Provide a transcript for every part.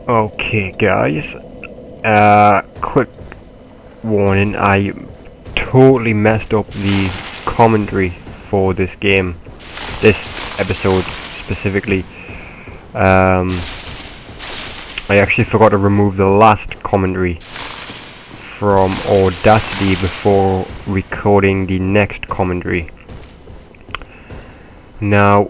Okay, guys. Quick warning. I totally messed up the commentary for this game, this episode specifically. I actually forgot to remove the last commentary from Audacity before recording the next commentary. Now,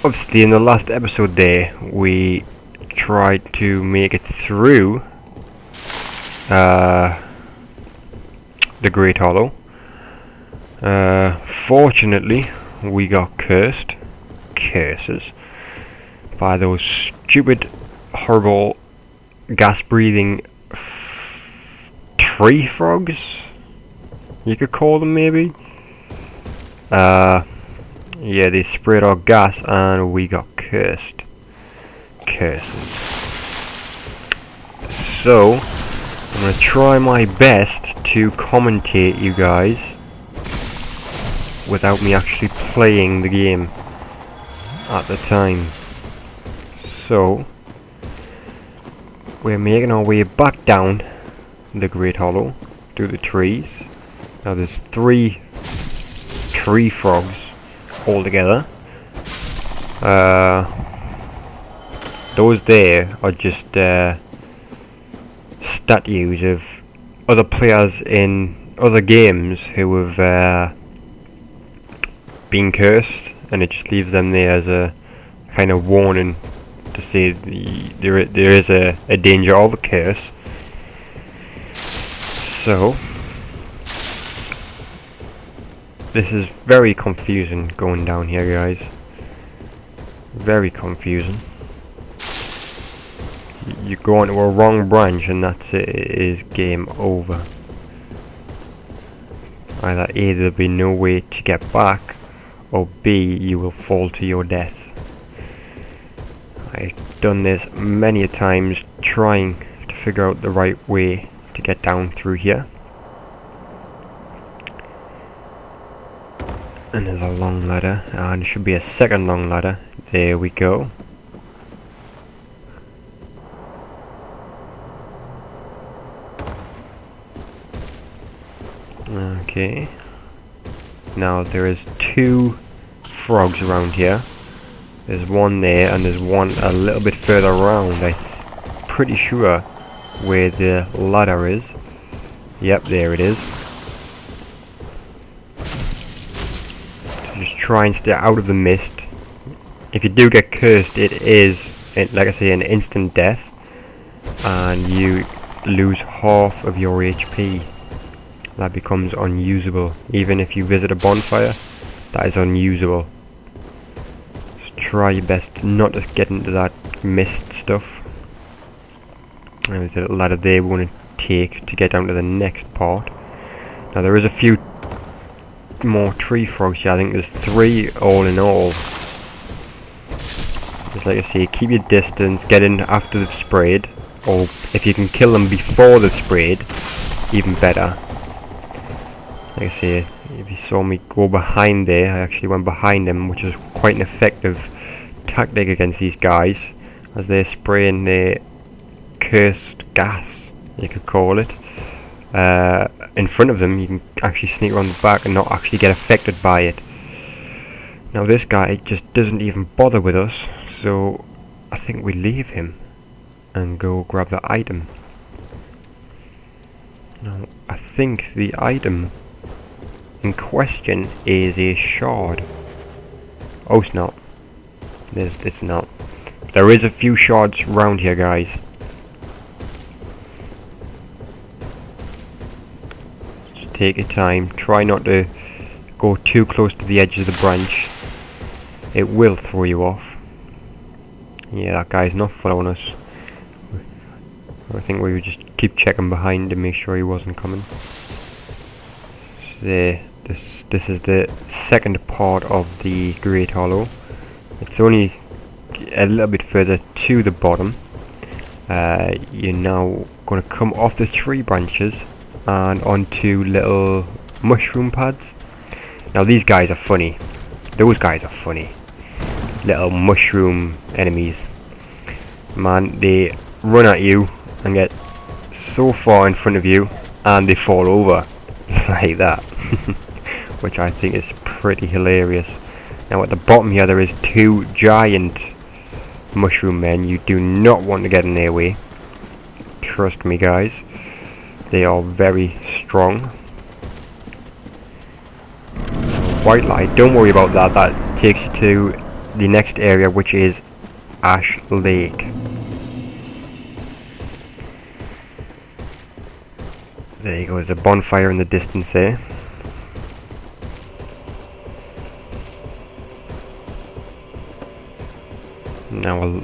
obviously in the last episode there, we tried to make it through the Great Hollow. Fortunately, we got curses, by those stupid, horrible, gas-breathing tree frogs, you could call them maybe. Yeah, they sprayed our gas and we got curses. So, I'm gonna try my best to commentate you guys without me actually playing the game at the time. So, we're making our way back down the Great Hollow through the trees. Now there's 3 tree frogs all together. Those there are just statues of other players in other games who have been cursed, and it just leaves them there as a kind of warning to say there is a danger of a curse. So this is very confusing going down here, guys. Very confusing. You go onto a wrong branch and that's it. It is game over. Either A, there'll be no way to get back, or B, you will fall to your death. I've done this many a times trying to figure out the right way to get down through here. And there's a long ladder, and there should be a second long ladder. There we go. Okay. Now there is 2 frogs around here. There's one there, and there's one a little bit further around. I'm pretty sure where the ladder is. Yep, there it is. So just try and stay out of the mist. If you do get cursed, it is, like I say, an instant death, and you lose half of your HP. That becomes unusable. Even if you visit a bonfire, that is unusable. Just try your best not to get into that mist stuff. And there's a little ladder there we want to take to get down to the next part. Now there is a few more tree frogs here. I think there's 3 all in all. Just like I say, keep your distance, get in after they've sprayed, or if you can kill them before they've sprayed, even better. Like I say, if you saw me go behind there, I actually went behind them, which is quite an effective tactic against these guys, as they're spraying their cursed gas, you could call it, in front of them. You can actually sneak around the back and not actually get affected by it. Now this guy just doesn't even bother with us, so I think we leave him and go grab the item. Now I think the item in question is a shard. Oh, it's not. It's not. There is a few shards around here, guys. Just take your time. Try not to go too close to the edge of the branch. It will throw you off. Yeah, that guy's not following us. I think we would just keep checking behind to make sure he wasn't coming. So there. This is the second part of the Great Hollow. It's only a little bit further to the bottom. You're now going to come off the tree branches and onto little mushroom pads. Now these guys are funny. Those guys are funny. Little mushroom enemies. Man, they run at you and get so far in front of you and they fall over like that. Which I think is pretty hilarious. Now at the bottom here there is two giant mushroom men. You do not want to get in their way. Trust me guys. They are very strong. White light, don't worry about that. That takes you to the next area, which is Ash Lake. There you go, there's a bonfire in the distance there. Now I'll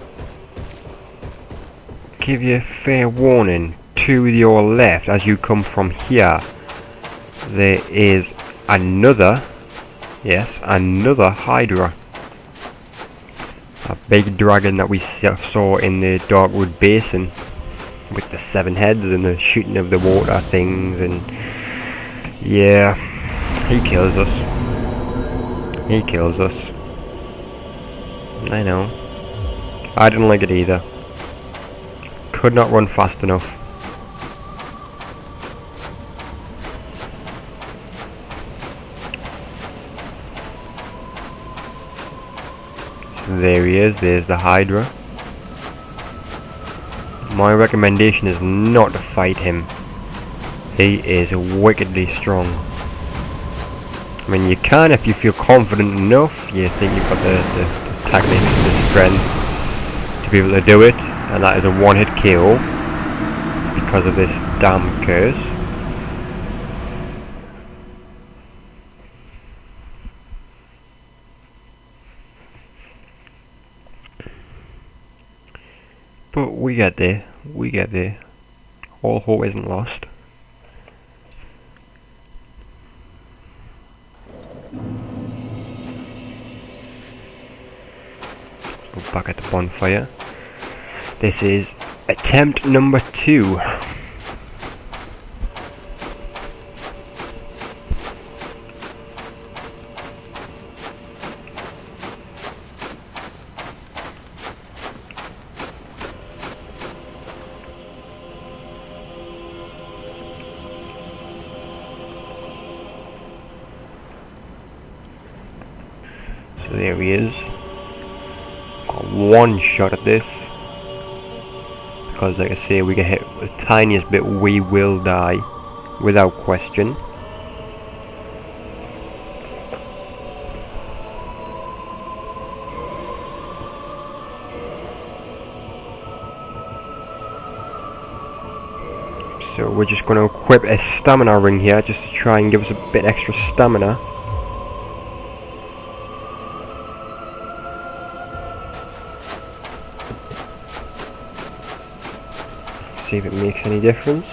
give you a fair warning. To your left, as you come from here, there is another, yes, another Hydra. A big dragon that we saw in the Darkwood Basin with the 7 heads and the shooting of the water things, and yeah, he kills us. He kills us. I know. I didn't like it either. Could not run fast enough. So there he is, there's the Hydra. My recommendation is not to fight him. He is wickedly strong. I mean, you can if you feel confident enough. You think you've got the tactics, the strength to be able to do it, and that is a one-hit KO because of this damn curse. But we get there, we get there. All hope isn't lost. Go back at the bonfire. This is attempt number 2. So there he is. Got one shot at this. Because like I say, we get hit the tiniest bit, we will die. Without question. So we're just going to equip a stamina ring here, just to try and give us a bit extra stamina. See if it makes any difference.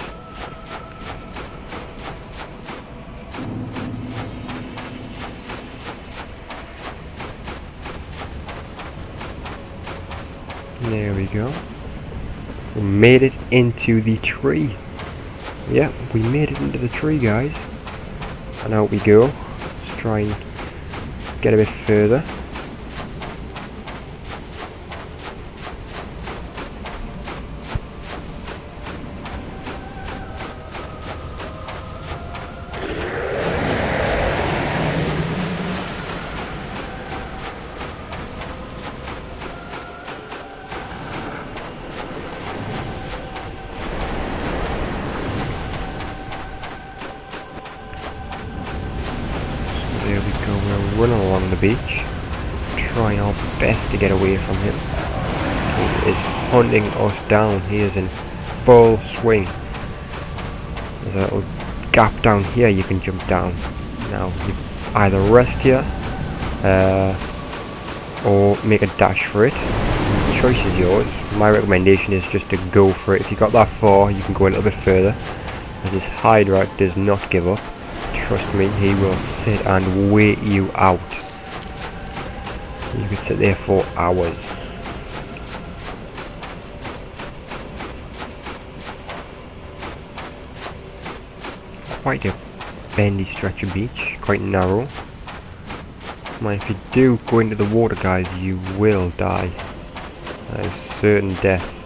There we go. We made it into the tree. Yeah, we made it into the tree, guys. And out we go. Let's try and get a bit further. There we go, we're running along the beach, trying our best to get away from him. He is hunting us down, he is in full swing. There's a little gap down here you can jump down. Now, you either rest here, or make a dash for it. The choice is yours. My recommendation is just to go for it. If you got that far, you can go a little bit further. As this Hydra does not give up. Trust me, he will sit and wait you out. You could sit there for hours. Quite a bendy stretch of beach, quite narrow. Man, if you do go into the water, guys, you will die. That is certain death.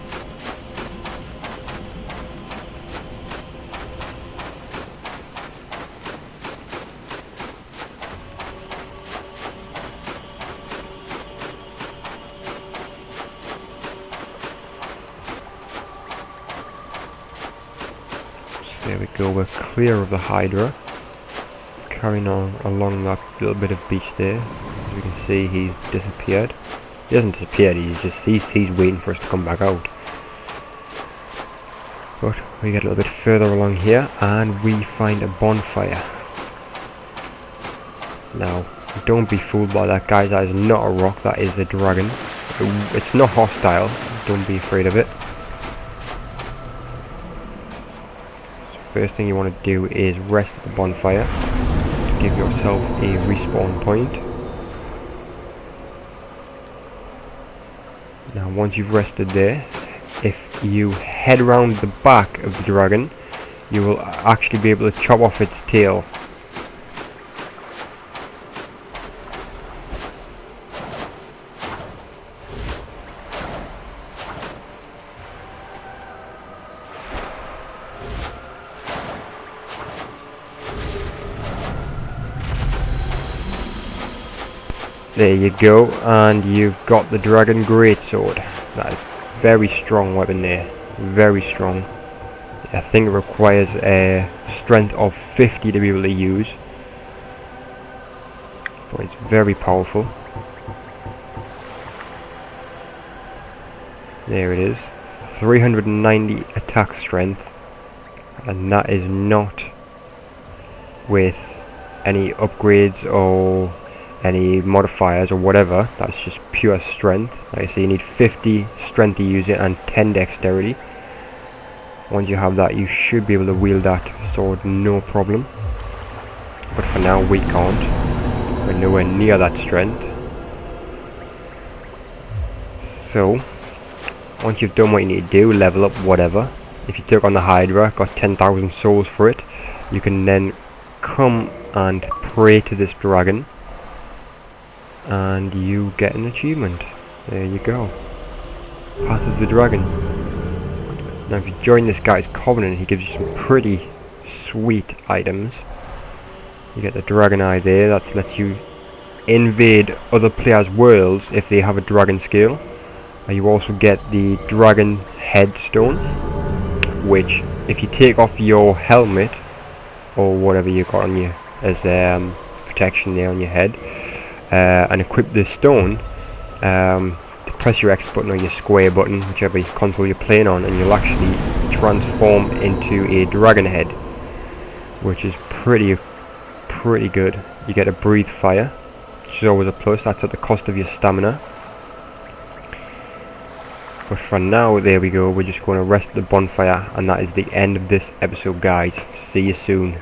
So there we go, we're clear of the Hydra. Carrying on along that little bit of beach there. As we can see, he's disappeared. He hasn't disappeared, he's waiting for us to come back out. But we get a little bit further along here and we find a bonfire. Now, don't be fooled by that, guys. That is not a rock, that is a dragon. It's not hostile, don't be afraid of it. So first thing you want to do is rest at the bonfire to give yourself a respawn point. Now once you've rested there, if you head around the back of the dragon, you will actually be able to chop off its tail. There you go, and you've got the Dragon Greatsword. That is a very strong weapon there, very strong. I think it requires a strength of 50 to be able to use, but it's very powerful. There it is, 390 attack strength, and that is not with any upgrades or any modifiers or whatever. That's just pure strength. Like I say, you need 50 strength to use it and 10 dexterity. Once you have that, you should be able to wield that sword no problem, but for now we can't. We're nowhere near that strength. So once you've done what you need to do, level up whatever. If you took on the Hydra, got 10,000 souls for it, you can then come and pray to this dragon and you get an achievement. There you go. Path of the Dragon. Now if you join this guy's covenant, he gives you some pretty sweet items. You get the dragon eye there, that lets you invade other players' worlds if they have a dragon scale. You also get the dragon headstone, which if you take off your helmet or whatever you got on you as protection there on your head, and equip the stone, press your X button or your square button, whichever console you're playing on, and you'll actually transform into a dragon head, which is pretty good. You get a breathe fire, which is always a plus. That's at the cost of your stamina. But for now, there we go, we're just going to rest at the bonfire, and that is the end of this episode, guys. See you soon.